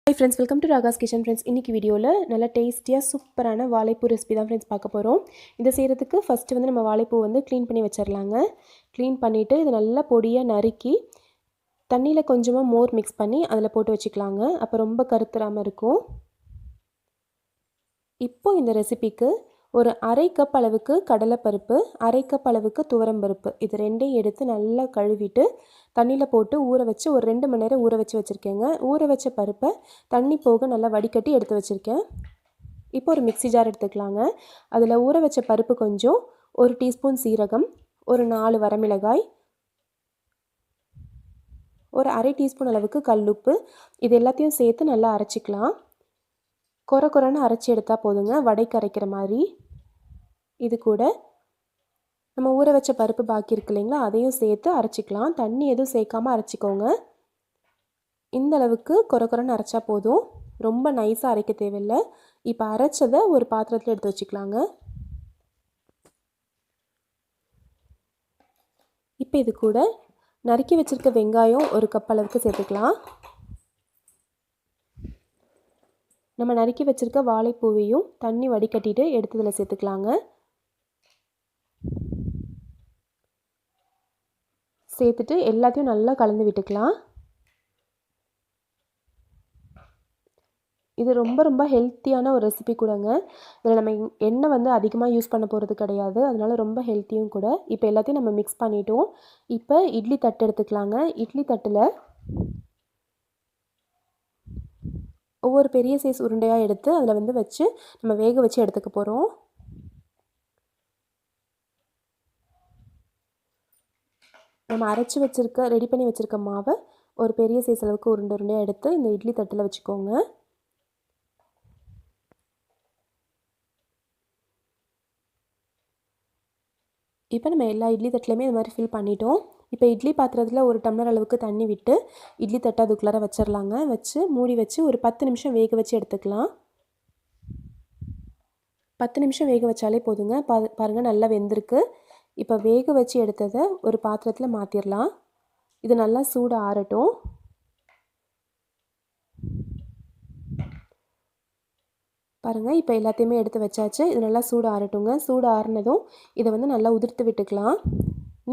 Hi friends, welcome to Raga's Kitchen friends. இன்னைக்கு வீடியோல நல்ல டேஸ்டியா சூப்பரான வாழைப்பூ ரெசிபி தான் friends பார்க்க போறோம். இத செய்யிறதுக்கு ஃபர்ஸ்ட் வந்து நம்ம வாழைப்பூ வந்து க்ளீன் பண்ணி வச்சிரலாங்க. க்ளீன் பண்ணிட்டு இது நல்லா பொடியா நறுக்கி தண்ணில கொஞ்சமா மோர் mix பண்ணி அதுல போட்டு வச்சுக்கலாங்க. அப்ப ரொம்ப கருத்துறாம இருக்கும். இப்போ இந்த ரெசிபிக்கு ஒரு 1/2 கப் அளவுக்கு கடலைப்பருப்பு, 1/2 கப் அளவுக்கு துவரம்பருப்பு இது ரெண்டையும் எடுத்து நல்லா கழுவிட்டு தண்ணில போட்டு ஊற வச்சு ஒரு 2 மணி நேரம் ஊற வச்சிருக்கேங்க. ஊற வச்ச பருப்பை தண்ணி போக நல்லா வடிகட்டி எடுத்து வச்சிருக்கேன். இப்போ ஒரு மிக்ஸி ஜார் எடுத்துக்கலாங்க. அதில் ஊற வச்ச பருப்பு கொஞ்சம், 1 டீஸ்பூன் சீரகம், ஒரு 4 வரமிளகாய், ஒரு 1/2 டீஸ்பூன் அளவுக்கு கல்லுப்பு இது எல்லாத்தையும் சேர்த்து நல்லா அரைச்சிக்கலாம். கொர கொரன்னு அரைச்சி எடுத்தால் போதுங்க, வடைக்கு அரைக்கிற மாதிரி. இது கூட நம்ம ஊற வச்ச பருப்பு பாக்கி இருக்கு இல்லைங்களா, அதையும் சேர்த்து அரைச்சிக்கலாம். தண்ணி எதுவும் சேர்க்காமல் அரைச்சிக்கோங்க. இந்த அளவுக்கு கொர கொரன்னு அரைச்சா போதும், ரொம்ப நைஸாக அரைக்க தேவையில்லை. இப்போ அரைச்சதை ஒரு பாத்திரத்தில் எடுத்து வச்சுக்கலாங்க. இப்போ இது கூட நறுக்கி வச்சுருக்க வெங்காயம் 1 கப் அளவுக்கு சேர்த்துக்கலாம். நம்ம நறுக்கி வச்சுருக்க வாழைப்பூவையும் தண்ணி வடிகட்டிட்டு எடுத்ததில் சேர்த்துக்கலாங்க. சேர்த்துட்டு எல்லாத்தையும் நல்லா கலந்து விட்டுக்கலாம். இது ரொம்ப ஹெல்த்தியான ஒரு ரெசிபி கூடங்க. இதில் நம்ம எண்ணெய் வந்து அதிகமாக யூஸ் பண்ண போகிறது கிடையாது, அதனால ரொம்ப ஹெல்த்தியும் கூட. இப்போ எல்லாத்தையும் நம்ம மிக்ஸ் பண்ணிட்டோம். இப்போ இட்லி தட்டு எடுத்துக்கலாங்க. இட்லி தட்டில் ஒவ்வொரு பெரிய சைஸ் உருண்டையாக எடுத்து அதில் வந்து வச்சு நம்ம வேக வச்சு எடுத்துக்க போகிறோம். நம்ம அரைச்சி வச்சுருக்க ரெடி பண்ணி வச்சுருக்க மாவை ஒரு பெரிய சைஸ் அளவுக்கு உருண்டையாக எடுத்து இந்த இட்லி தட்டில் வச்சுக்கோங்க. இப்போ நம்ம எல்லா இட்லி தட்டிலையுமே இது மாதிரி ஃபில் பண்ணிட்டோம். இப்போ இட்லி பாத்திரத்தில் 1 டம்ளர் அளவுக்கு தண்ணி விட்டு இட்லி தட்டை அதுக்குள்ளார வச்சிடலாங்க. வச்சு மூடி வச்சு ஒரு 10 நிமிஷம் வேக வச்சு எடுத்துக்கலாம். 10 நிமிஷம் வேக வச்சாலே போதுங்க. பாருங்கள் நல்லா வெந்திருக்கு. இப்போ வேக வச்சு எடுத்ததை ஒரு பாத்திரத்தில் மாற்றிடலாம். இது நல்லா சூடு ஆறட்டும். பாருங்கள் இப்போ எல்லாத்தையுமே எடுத்து வச்சாச்சு. இது நல்லா சூடு ஆறட்டுங்க. சூடு ஆறினதும் இதை வந்து நல்லா உதிர்த்து விட்டுக்கலாம்.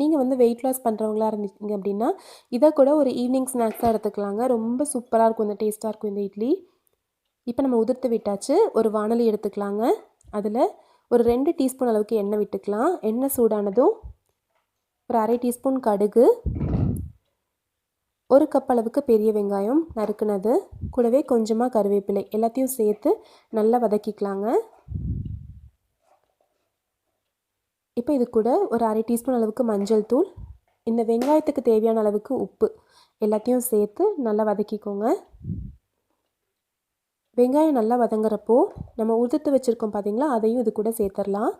நீங்கள் வந்து வெயிட் லாஸ் பண்ணுறவங்களா இருந்தீங்க அப்படின்னா இதை கூட ஒரு ஈவினிங் ஸ்நாக்ஸாக எடுத்துக்கலாங்க. ரொம்ப சூப்பராக இருக்கும், இந்த டேஸ்ட்டாக இருக்கும் இந்த இட்லி. இப்போ நம்ம உதிர்த்து விட்டாச்சு. ஒரு வாணலி எடுத்துக்கலாங்க. அதில் ஒரு 2 டீஸ்பூன் அளவுக்கு எண்ணெய் விட்டுக்கலாம். எண்ணெய் சூடானதும் ஒரு 1/2 டீஸ்பூன் கடுகு, 1 கப் அளவுக்கு பெரிய வெங்காயம் நறுக்குனது, கூடவே கொஞ்சமாக கருவேப்பிலை எல்லாத்தையும் சேர்த்து நல்லா வதக்கிக்கலாங்க. இப்போ இது கூட ஒரு 1/2 டீஸ்பூன் அளவுக்கு மஞ்சள் தூள், இந்த வெங்காயத்துக்கு தேவையான அளவுக்கு உப்பு எல்லாத்தையும் சேர்த்து நல்லா வதக்கிக்கோங்க. வெங்காயம் நல்லா வதங்குறப்போ நம்ம உதிர்த்து வச்சுருக்கோம் பார்த்தீங்களா, அதையும் இது கூட சேர்த்துடலாம்.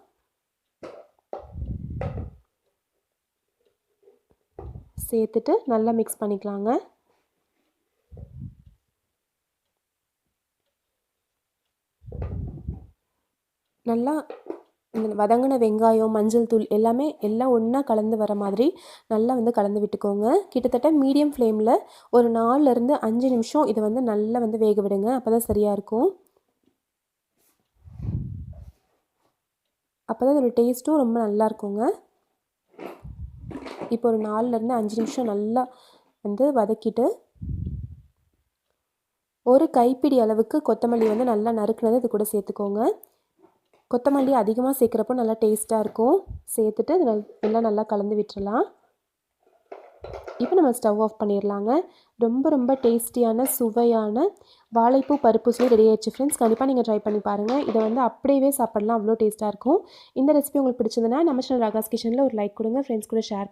சேர்த்துட்டு நல்லா மிக்ஸ் பண்ணிக்கலாங்க. நல்லா இந்த வதங்கின வெங்காயம் மஞ்சள் தூள் எல்லாம் ஒன்றா கலந்து வர மாதிரி நல்லா வந்து கலந்து விட்டுக்கோங்க. கிட்டத்தட்ட மீடியம் ஃப்ளேமில் ஒரு 4லேருந்து 5 நிமிஷம் இதை வந்து நல்லா வந்து வேக விடுங்க. அப்போ தான் சரியாக இருக்கும். அப்போ தான் இதோட டேஸ்ட்டும் ரொம்ப நல்லா இருக்குங்க. இப்போ ஒரு 4லேருந்து 5 நிமிஷம் நல்லா வந்து வதக்கிட்டு ஒரு கைப்பிடி அளவுக்கு கொத்தமல்லி வந்து நல்லா நறுக்குனது இது கூட சேர்த்துக்கோங்க. கொத்தமல்லி அதிகமாக சேர்க்குறப்போ நல்லா டேஸ்ட்டாக இருக்கும். சேர்த்துட்டு எல்லாம் நல்லா கலந்து விட்டுறலாம். இப்போ நம்ம ஸ்டவ் ஆஃப் பண்ணிடலாங்க. ரொம்ப டேஸ்டியான சுவையான வாழைப்பூ பருப்பு சூப் ரெடி ஆயிடுச்சு ஃப்ரெண்ட்ஸ். கண்டிப்பாக நீங்கள் ட்ரை பண்ணி பாருங்கள். இதை வந்து அப்படியே சாப்பிடலாம், அவ்வளோ டேஸ்ட்டாக இருக்கும். இந்த ரெசிபி உங்களுக்கு பிடிச்சதுன்னா நம்ம சேனல் ராகாஸ் கிச்சனில் ஒரு லைக் கொடுங்க, ஃப்ரெண்ட்ஸ் கூட ஷேர்